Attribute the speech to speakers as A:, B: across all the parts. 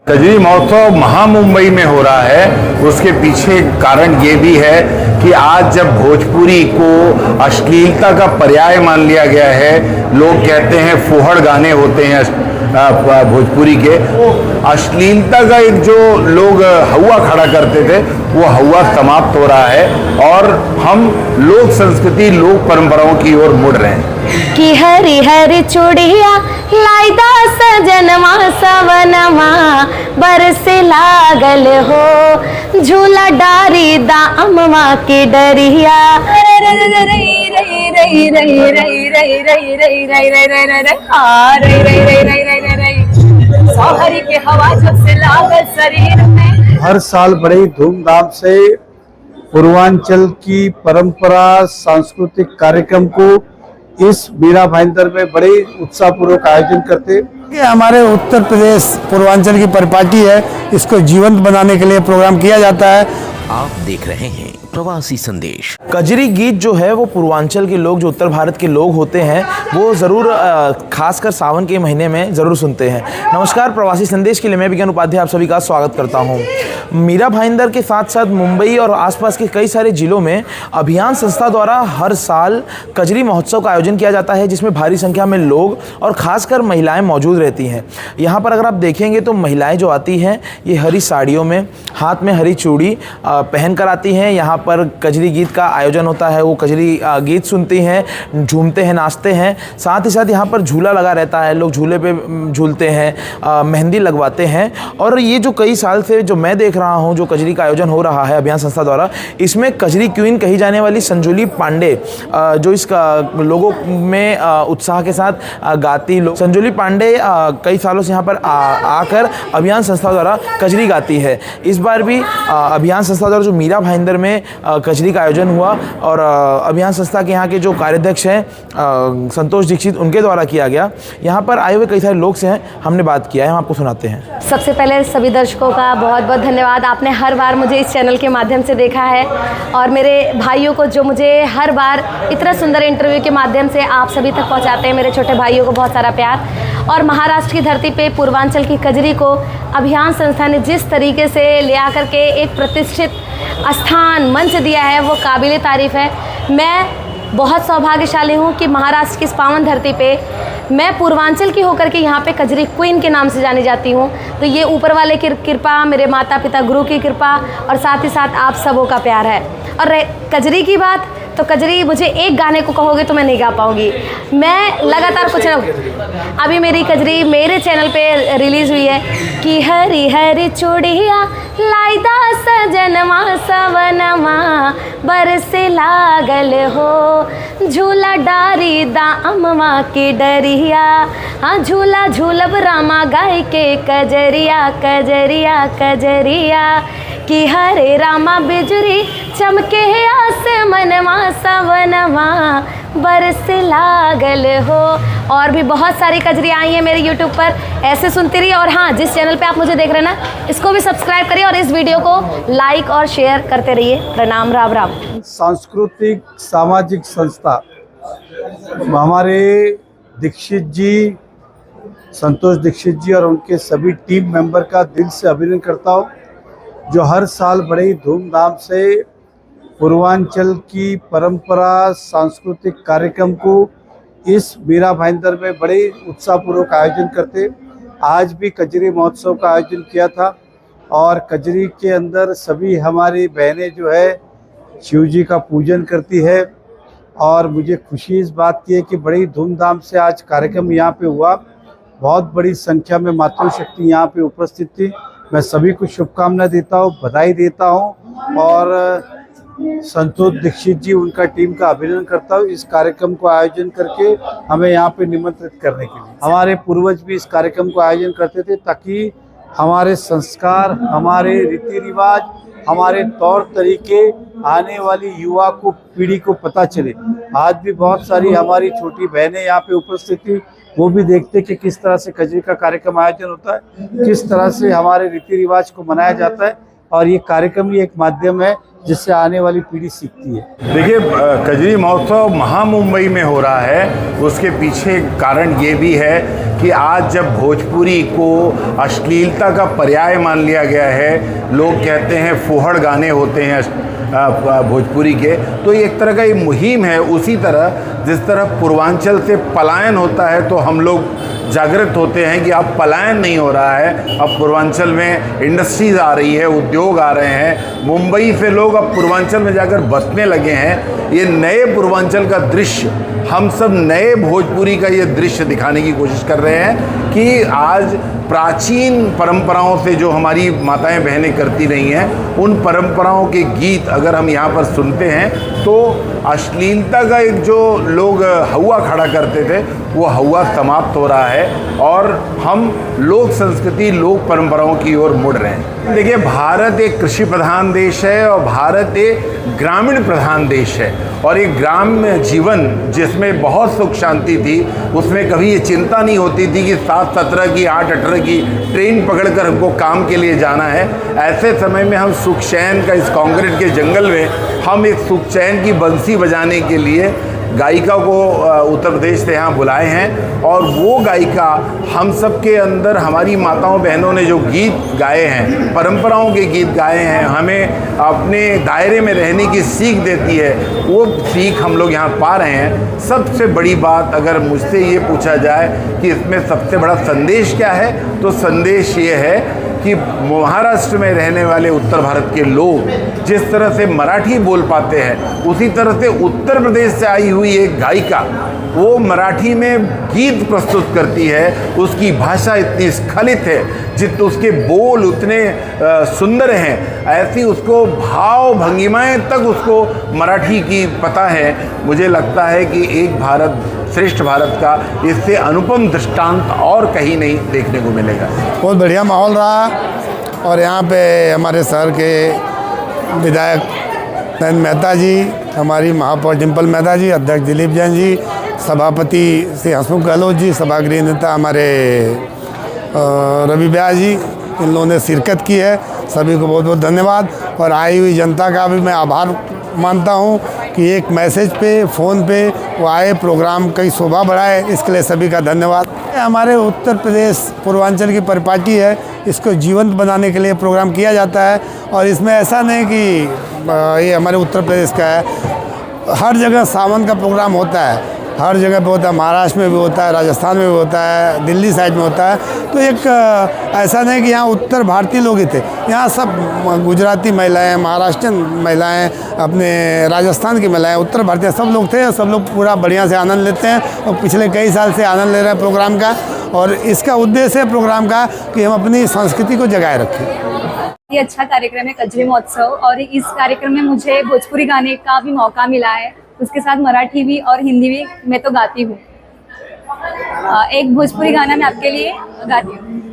A: कजरी महोत्सव महामुंबई में हो रहा है। उसके पीछे कारण ये भी है कि आज जब भोजपुरी को अश्लीलता का पर्याय मान लिया गया है, लोग कहते हैं फूहड़ गाने होते हैं भोजपुरी के, अश्लीलता का एक जो लोग हवा खड़ा करते थे वो हवा समाप्त हो रहा है और हम लोक संस्कृति लोक परंपराओं की ओर मुड़ रहे हैं।
B: कि हरी हरी चूड़िया लाइदा सजनवा सवनवा बरसे लागल हो, झूला डारी दामवा की डरिया सोहरी के हवा जब से लागल शरीर में।
C: हर साल बड़े धूमधाम से पूर्वांचल की परंपरा सांस्कृतिक कार्यक्रम को इस मीरा भाईंदर में बड़े उत्साहपूर्वक आयोजन करते।
D: ये हमारे उत्तर प्रदेश पूर्वांचल की परिपाटी है, इसको जीवंत बनाने के लिए प्रोग्राम किया जाता है।
E: आप देख रहे हैं प्रवासी संदेश।
F: कजरी गीत जो है वो पूर्वांचल के लोग, जो उत्तर भारत के लोग होते हैं, वो ज़रूर खासकर सावन के महीने में ज़रूर सुनते हैं। नमस्कार, प्रवासी संदेश के लिए मैं विज्ञान उपाध्याय आप सभी का स्वागत करता हूं। मीरा भाईंदर के साथ साथ मुंबई और आसपास के कई सारे जिलों में अभियान संस्था द्वारा हर साल कजरी महोत्सव का आयोजन किया जाता है, जिसमें भारी संख्या में लोग और ख़ासकर महिलाएँ मौजूद रहती हैं। यहाँ पर अगर आप देखेंगे तो महिलाएँ जो आती हैं ये हरी साड़ियों में, हाथ में हरी चूड़ी पहन कर आती हैं। यहाँ पर कजरी गीत का आयोजन होता है, वो कजरी गीत सुनती हैं, झूमते हैं, नाचते हैं। साथ ही साथ यहाँ पर झूला लगा रहता है, लोग झूले पे झूलते हैं, मेहंदी लगवाते हैं। और ये जो कई साल से जो मैं देख रहा हूँ, जो कजरी का आयोजन हो रहा है अभियान संस्था द्वारा, इसमें कजरी क्वीन कही जाने वाली संजुली पांडे जो इस लोगों में उत्साह के साथ गाती, संजुली पांडे कई सालों से यहाँ पर आकर अभियान संस्था द्वारा कजरी गाती है। इस बार भी अभियान संस्था द्वारा जो मीरा भाईंदर में कजरी का आयोजन हुआ और अभियान संस्था के यहाँ के जो कार्याध्यक्ष हैं संतोष दीक्षित, उनके द्वारा किया गया। यहाँ पर आए हुए कई सारे लोग से हैं, हमने बात किया है, हम आपको सुनाते हैं।
B: सबसे पहले सभी दर्शकों का बहुत बहुत धन्यवाद। आपने हर बार मुझे इस चैनल के माध्यम से देखा है और मेरे भाइयों को जो मुझे हर बार इतना सुंदर इंटरव्यू के माध्यम से आप सभी तक पहुँचाते हैं, मेरे छोटे भाइयों को बहुत सारा प्यार। और महाराष्ट्र की धरती पे पूर्वांचल की कजरी को अभियान संस्था ने जिस तरीके से ले आकर के एक प्रतिष्ठित स्थान, मंच दिया है, वो काबिले तारीफ़ है। मैं बहुत सौभाग्यशाली हूँ कि महाराष्ट्र की इस पावन धरती पे मैं पूर्वांचल की होकर के यहाँ पे कजरी क्वीन के नाम से जानी जाती हूँ। तो ये ऊपर वाले की कृपा, मेरे माता पिता गुरु की कृपा और साथ ही साथ आप सबों का प्यार है। और कजरी की बात, तो कजरी मुझे एक गाने को कहोगे तो मैं नहीं गा पाऊँगी। मैं लगातार कुछ ना, अभी मेरी कजरी मेरे चैनल पे रिलीज़ हुई है कि हरी हरी चूड़िया लाइदा सजनवा सवनवा बरसे लागल हो, झूला डारी दामवा की डरिया। हाँ, झूला झूलब रामा गाय के कजरिया कजरिया कजरिया। कि हरे रामा बिजुरी चमके आसमनवा सवनवा बरस लागल हो। और भी बहुत सारी कजरी आई हैं मेरे YouTube पर, ऐसे सुनती रहिए। और हाँ, जिस चैनल पे आप मुझे देख रहे हैं ना, इसको भी सब्सक्राइब करिए और इस वीडियो को लाइक और शेयर करते रहिए। प्रणाम, राम राम।
C: सांस्कृतिक सामाजिक संस्था हमारे दीक्षित जी, संतोष दीक्षित जी और उनके सभी टीम मेंबर का दिल से अभिनंदन करता हूँ, जो हर साल बड़े ही धूमधाम से पूर्वांचल की परंपरा सांस्कृतिक कार्यक्रम को इस मीरा भाईंदर में बड़े उत्साहपूर्वक आयोजन करते। आज भी कजरी महोत्सव का आयोजन किया था और कजरी के अंदर सभी हमारी बहनें जो है शिव जी का पूजन करती है। और मुझे खुशी इस बात की है कि बड़ी धूमधाम से आज कार्यक्रम यहाँ पे हुआ। बहुत बड़ी संख्या में मातृशक्ति यहाँ पे उपस्थित थी। मैं सभी को शुभकामनाएं देता हूँ, बधाई देता हूँ और संतोष दीक्षित जी, उनका टीम का अभिनंदन करता हूँ इस कार्यक्रम को आयोजन करके हमें यहाँ पे निमंत्रित करने के लिए। हमारे पूर्वज भी इस कार्यक्रम को आयोजन करते थे ताकि हमारे संस्कार, हमारे रीति रिवाज, हमारे तौर तरीके आने वाली युवा को, पीढ़ी को पता चले। आज भी बहुत सारी हमारी छोटी बहनें यहाँ पे उपस्थित थी, वो भी देखते कि किस तरह से कजरी का कार्यक्रम आयोजन होता है, किस तरह से हमारे रीति रिवाज को मनाया जाता है। और ये कार्यक्रम ही एक माध्यम है जिससे आने वाली पीढ़ी सीखती है।
A: देखिए, कजरी महोत्सव महामुंबई में हो रहा है, उसके पीछे कारण ये भी है कि आज जब भोजपुरी को अश्लीलता का पर्याय मान लिया गया है, लोग कहते हैं फूहड़ गाने होते हैं भोजपुरी के, तो ये एक तरह का ये मुहिम है। उसी तरह जिस तरह पूर्वांचल से पलायन होता है तो हम लोग जागृत होते हैं कि अब पलायन नहीं हो रहा है, अब पूर्वांचल में इंडस्ट्रीज आ रही है, उद्योग आ रहे हैं, मुंबई से लोग अब पूर्वांचल में जाकर बसने लगे हैं। ये नए पूर्वांचल का दृश्य, हम सब नए भोजपुरी का ये दृश्य दिखाने की कोशिश कर रहे हैं कि आज प्राचीन परंपराओं से जो हमारी माताएं बहनें करती रही हैं, उन परंपराओं के गीत अगर हम यहाँ पर सुनते हैं तो अश्लीलता का एक जो लोग हवा खड़ा करते थे वो हवा समाप्त हो रहा है और हम लोक संस्कृति लोक परंपराओं की ओर मुड़ रहे हैं। देखिए, भारत एक कृषि प्रधान देश है और भारत एक ग्रामीण प्रधान देश है और एक ग्राम्य जीवन जिसमें बहुत सुख शांति थी, उसमें कभी ये चिंता नहीं होती थी कि 7-17 की 8-18 की ट्रेन पकड़कर हमको काम के लिए जाना है। ऐसे समय में हम सुख चैन का इस कांक्रीट के जंगल में हम एक सुख चैन की बंसी बजाने के लिए गायिका को उत्तर प्रदेश से यहाँ बुलाए हैं और वो गायिका हम सब के अंदर हमारी माताओं बहनों ने जो गीत गाए हैं, परंपराओं के गीत गाए हैं, हमें अपने दायरे में रहने की सीख देती है, वो सीख हम लोग यहाँ पा रहे हैं। सबसे बड़ी बात अगर मुझसे ये पूछा जाए कि इसमें सबसे बड़ा संदेश क्या है, तो संदेश ये है कि महाराष्ट्र में रहने वाले उत्तर भारत के लोग जिस तरह से मराठी बोल पाते हैं, उसी तरह से उत्तर प्रदेश से आई हुई एक गायिका वो मराठी में गीत प्रस्तुत करती है। उसकी भाषा इतनी स्खलित है, जितने उसके बोल उतने सुंदर हैं, ऐसी उसको भाव भंगिमाएं तक उसको मराठी की पता है। मुझे लगता है कि एक भारत श्रेष्ठ भारत का इससे अनुपम दृष्टांत और कहीं नहीं देखने को मिलेगा।
D: बहुत बढ़िया माहौल रहा और यहाँ पे हमारे शहर के विधायक नयन मेहता जी, हमारी महापौर डिम्पल मेहता जी, अध्यक्ष दिलीप जैन जी, सभापति श्री हंसमुख गहलोत जी, सभागृह नेता हमारे रवि व्यास जी, इन लोगों ने शिरकत की है। सभी को बहुत बहुत धन्यवाद और आई हुई जनता का भी मैं आभार मानता हूँ कि एक मैसेज पे फ़ोन पे वो आए, प्रोग्राम कई शोभा बढ़ाए, इसके लिए सभी का धन्यवाद। हमारे उत्तर प्रदेश पूर्वांचल की परिपाटी है, इसको जीवंत बनाने के लिए प्रोग्राम किया जाता है और इसमें ऐसा नहीं कि ये हमारे उत्तर प्रदेश का है, हर जगह सावन का प्रोग्राम होता है, हर जगह पे होता है, महाराष्ट्र में भी होता है, राजस्थान में भी होता है, दिल्ली साइड में होता है। तो एक ऐसा नहीं कि यहाँ उत्तर भारतीय लोग ही थे, यहाँ सब गुजराती महिलाएं, महाराष्ट्रियन महिलाएं, अपने राजस्थान की महिलाएं, उत्तर भारतीय सब लोग थे और सब लोग पूरा बढ़िया से आनंद लेते हैं और पिछले कई साल से आनंद ले रहे हैं प्रोग्राम का। और इसका उद्देश्य है प्रोग्राम का कि हम अपनी संस्कृति को जगाए रखें।
G: ये अच्छा कार्यक्रम है कजरी महोत्सव और इस कार्यक्रम में मुझे भोजपुरी गाने का भी मौका मिला है, उसके साथ मराठी भी और हिंदी भी मैं तो गाती हूँ। एक भोजपुरी गाना मैं आपके लिए गाती हूँ।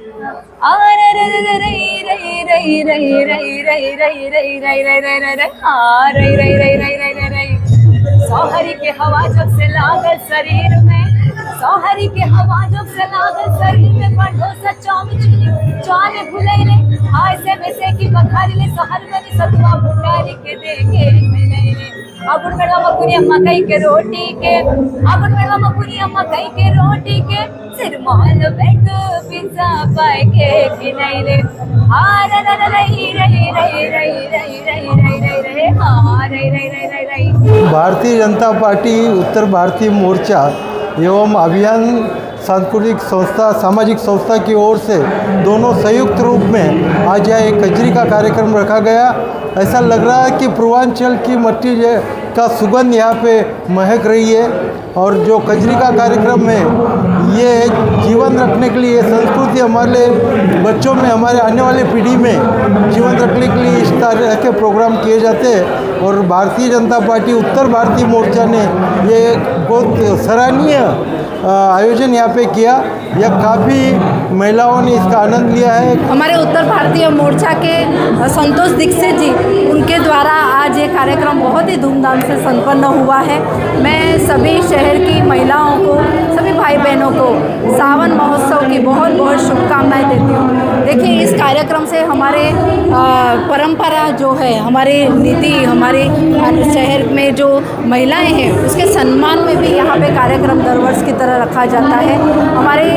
G: सोहरी के हवा जब से लागल शरीर में, सोहरी के हवा जब से लागल शरीर में, बढ़ो सच्चा मिचली जाने भुलैले, हाय से वैसे की बखारी सहर में सतुआ भुटारी के देखे मिलैले। अबुन मेरा मकुनी अम्मा कई के रोटी के, अबुन मेरा मकुनी अम्मा कई के रोटी के, सिर मोहल बैठ पिज्जा पाए के खिलैले। हाय रे रे रे रे रे रे रे रे रे हाय रे रे रे रे।
H: भारतीय जनता पार्टी उत्तर भारतीय मोर्चा एवं अभियान सांस्कृतिक संस्था सामाजिक संस्था की ओर से दोनों संयुक्त रूप में आज यहाँ एक कजरी का कार्यक्रम रखा गया। ऐसा लग रहा है कि पूर्वांचल की मट्टी का सुगंध यहाँ पे महक रही है और जो कजरी का कार्यक्रम में ये जीवन रखने के लिए संस्कृति हमारे बच्चों में, हमारे आने वाली पीढ़ी में जीवन रखने के लिए इस तरह के प्रोग्राम किए जाते हैं और भारतीय जनता पार्टी उत्तर भारतीय मोर्चा ने ये बहुत सराहनीय आयोजन यहाँ पे किया। यह काफ़ी महिलाओं ने इसका आनंद लिया है।
I: हमारे उत्तर भारतीय मोर्चा के संतोष दीक्षित जी, उनके द्वारा आज ये कार्यक्रम बहुत ही धूमधाम से संपन्न हुआ है। मैं सभी शहर की महिलाओं को, सभी भाई बहनों को सावन महोत्सव की बहुत बहुत शुभकामनाएं देती हूँ। देखिए, इस कार्यक्रम से हमारे परंपरा जो है, हमारी नीति, हमारे शहर में जो महिलाएं हैं उसके सम्मान में भी यहाँ पे कार्यक्रम दर वर्ष की तरह रखा जाता है। हमारे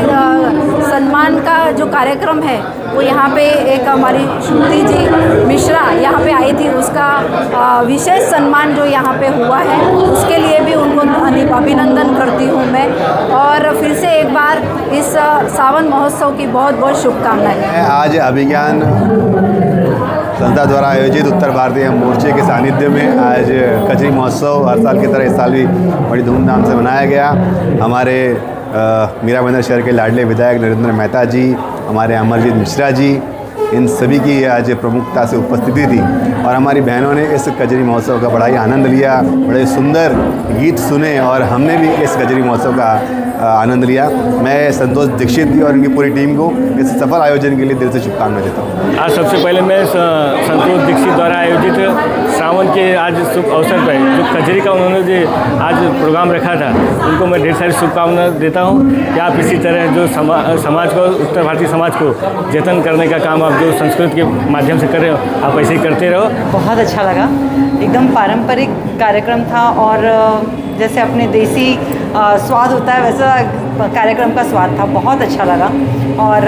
I: सम्मान का जो कार्यक्रम है वो यहाँ पे एक हमारी श्रुति जी मिश्रा यहाँ पे आई थी, उसका विशेष सम्मान जो यहाँ पे हुआ है उसके लिए भी उनको अभिनंदन करती हूँ मैं। और फिर से एक बार इस सावन महोत्सव की बहुत बहुत शुभकामनाएं।
J: आज अभिज्ञान संस्था द्वारा आयोजित उत्तर भारतीय मोर्चे के सानिध्य में आज कजरी महोत्सव हर साल की तरह इस साल भी बड़ी धूमधाम से मनाया गया। हमारे मीरा भाईंदर शहर के लाडले विधायक नरेंद्र मेहता जी, हमारे अमरजीत मिश्रा जी, इन सभी की आज प्रमुखता से उपस्थिति थी और हमारी बहनों ने इस कजरी महोत्सव का बड़ा ही आनंद लिया। बड़े सुंदर गीत सुने और हमने भी इस कजरी महोत्सव का आनंद लिया। मैं संतोष दीक्षित जी और इनकी पूरी टीम को इस सफल आयोजन के लिए दिल से शुभकामनाएं देता हूँ।
K: आज सबसे पहले मैं संतोष दीक्षित द्वारा आयोजित सावन के आज शुभ अवसर पर जो कजरी का उन्होंने जो आज प्रोग्राम रखा था उनको मैं ढेर सारी शुभकामनाएं देता हूँ कि आप इसी तरह जो समाज को, उत्तर भारतीय समाज को जतन करने का काम आप जो संस्कृत के माध्यम से कर रहे हो, आप ऐसे ही करते रहो।
I: बहुत अच्छा लगा, एकदम पारंपरिक कार्यक्रम था और जैसे अपने देसी स्वाद होता है वैसा कार्यक्रम का स्वाद था। बहुत अच्छा लगा और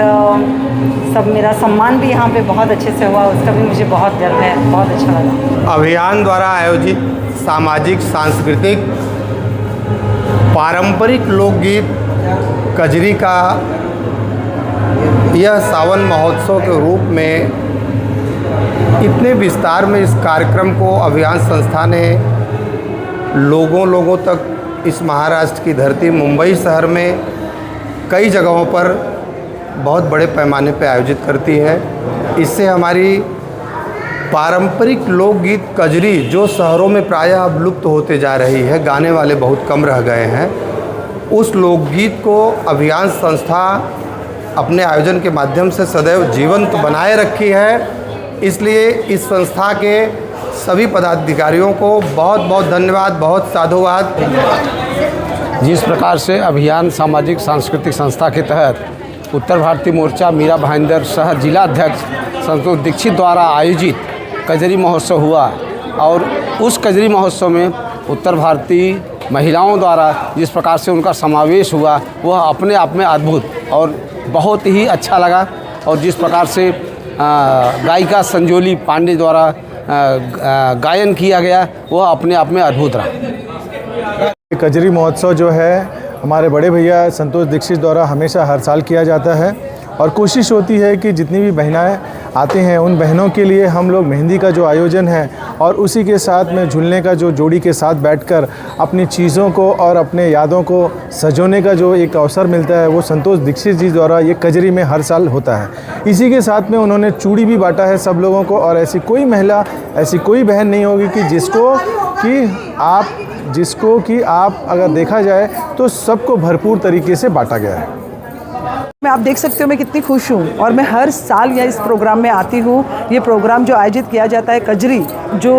I: सब मेरा सम्मान भी यहाँ पे बहुत अच्छे से हुआ, उसका भी मुझे बहुत गर्व है। बहुत अच्छा लगा।
L: अभियान द्वारा आयोजित सामाजिक, सांस्कृतिक, पारंपरिक लोकगीत कजरी का यह सावन महोत्सव के रूप में इतने विस्तार में इस कार्यक्रम को अभियान संस्था ने लोगों तक इस महाराष्ट्र की धरती मुंबई शहर में कई जगहों पर बहुत बड़े पैमाने पर आयोजित करती है। इससे हमारी पारंपरिक लोकगीत कजरी जो शहरों में प्रायः अब लुप्त होते जा रही है, गाने वाले बहुत कम रह गए हैं, उस लोकगीत को अभियान संस्था अपने आयोजन के माध्यम से सदैव जीवंत बनाए रखी है। इसलिए इस संस्था के सभी पदाधिकारियों को बहुत बहुत धन्यवाद, बहुत साधुवाद।
C: जिस प्रकार से अभियान सामाजिक सांस्कृतिक संस्था के तहत उत्तर भारतीय मोर्चा मीरा भाईंदर शहर जिला अध्यक्ष संतोष दीक्षित द्वारा आयोजित कजरी महोत्सव हुआ और उस कजरी महोत्सव में उत्तर भारतीय महिलाओं द्वारा जिस प्रकार से उनका समावेश हुआ वह अपने आप में अद्भुत और बहुत ही अच्छा लगा। और जिस प्रकार से गायिका संजोली पांडे द्वारा गायन किया गया वह अपने आप में अद्भुत रहा।
H: कजरी महोत्सव जो है हमारे बड़े भैया संतोष दीक्षित द्वारा हमेशा हर साल किया जाता है और कोशिश होती है कि जितनी भी बहनाएं आती हैं उन बहनों के लिए हम लोग मेहंदी का जो आयोजन है और उसी के साथ में झूलने का जो जोड़ी के साथ बैठकर अपनी चीज़ों को और अपने यादों को सजोने का जो एक अवसर मिलता है वो संतोष दीक्षित जी द्वारा ये कजरी में हर साल होता है। इसी के साथ में उन्होंने चूड़ी भी बांटा है सब लोगों को और ऐसी कोई महिला, ऐसी कोई बहन नहीं होगी कि जिसको कि आप अगर देखा जाए तो सबको भरपूर तरीके से बांटा गया है।
I: मैं आप देख सकते हो मैं कितनी खुश हूँ और मैं हर साल यह इस प्रोग्राम में आती हूँ। ये प्रोग्राम जो आयोजित किया जाता है कजरी, जो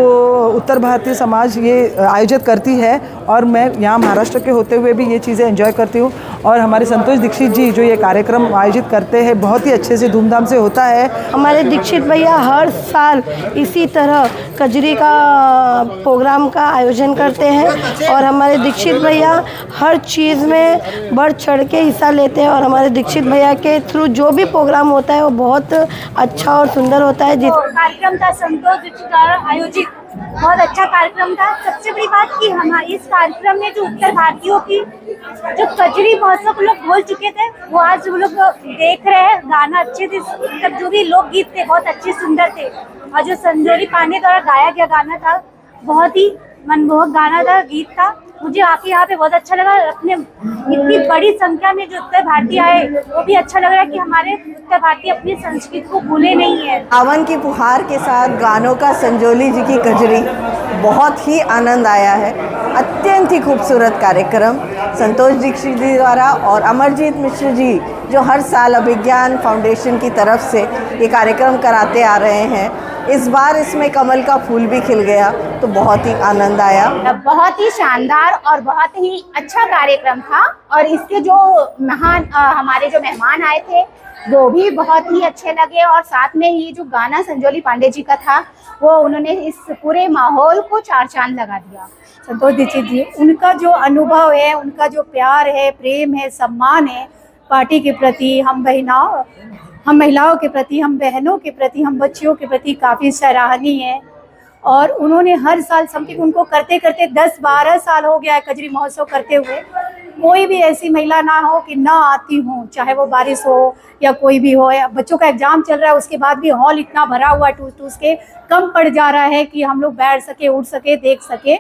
I: उत्तर भारतीय समाज ये आयोजित करती है और मैं यहाँ महाराष्ट्र के होते हुए भी ये चीज़ें एंजॉय करती हूँ। और हमारे संतोष दीक्षित जी जो ये कार्यक्रम आयोजित करते हैं बहुत ही अच्छे से धूमधाम से होता है।
B: हमारे दीक्षित भैया हर साल इसी तरह कजरी का प्रोग्राम का आयोजन करते हैं और हमारे दीक्षित भैया हर चीज़ में बढ़ चढ़ के हिस्सा लेते हैं और हमारे दीक्षित भैया के थ्रू जो भी प्रोग्राम होता है वो बहुत अच्छा और सुंदर होता है।
G: कार्यक्रम था संतोष दीक्षित द्वारा आयोजित, बहुत अच्छा कार्यक्रम था। सबसे बड़ी बात कि हमारे इस कार्यक्रम में जो उत्तर भारतीयों की जो कजरी महोत्सव को लोग बोल चुके थे वो आज वो लोग देख रहे हैं। गाना अच्छे थे, मतलब जो भी लोकगीत थे बहुत अच्छे सुंदर थे और जो संजोली पांडे द्वारा गाया गया गाना था बहुत ही मनमोहक गाना था, गीत था। मुझे आके यहाँ पे बहुत अच्छा लगा। अपने इतनी बड़ी संख्या में जो उत्तर भारतीय आए वो भी अच्छा लग रहा है कि हमारे उत्तर भारतीय अपनी संस्कृति को भूले नहीं है।
I: सावन की फुहार के साथ गानों का संजोली जी की कजरी, बहुत ही आनंद आया है। अत्यंत ही खूबसूरत कार्यक्रम संतोष दीक्षित जी द्वारा और अमरजीत मिश्र जी जो हर साल अभिज्ञान फाउंडेशन की तरफ से ये कार्यक्रम कराते आ रहे हैं। इस बार इसमें कमल का फूल भी खिल गया तो बहुत ही आनंद आया।
G: बहुत ही शानदार और बहुत ही अच्छा कार्यक्रम था और इसके जो महान हमारे जो मेहमान आए थे वो भी बहुत ही अच्छे लगे और साथ में ये जो गाना संजोली पांडे जी का था वो उन्होंने इस पूरे माहौल को चार चांद लगा दिया। संतोष दीक्षित जी, उनका जो अनुभव है, उनका जो प्यार है, प्रेम है, सम्मान है पार्टी के प्रति, हम महिलाओं के प्रति, हम बहनों के प्रति, हम बच्चियों के प्रति काफ़ी सराहनीय है। और उन्होंने हर साल समथिंग उनको करते करते 10-12 साल हो गया है कजरी महोत्सव करते हुए। कोई भी ऐसी महिला ना हो कि ना आती हो, चाहे वो बारिश हो या कोई भी हो, या बच्चों का एग्जाम चल रहा है उसके बाद भी हॉल इतना भरा हुआ टूस टूस के कम पड़ जा रहा है कि हम लोग बैठ सके, उठ सके, देख सके।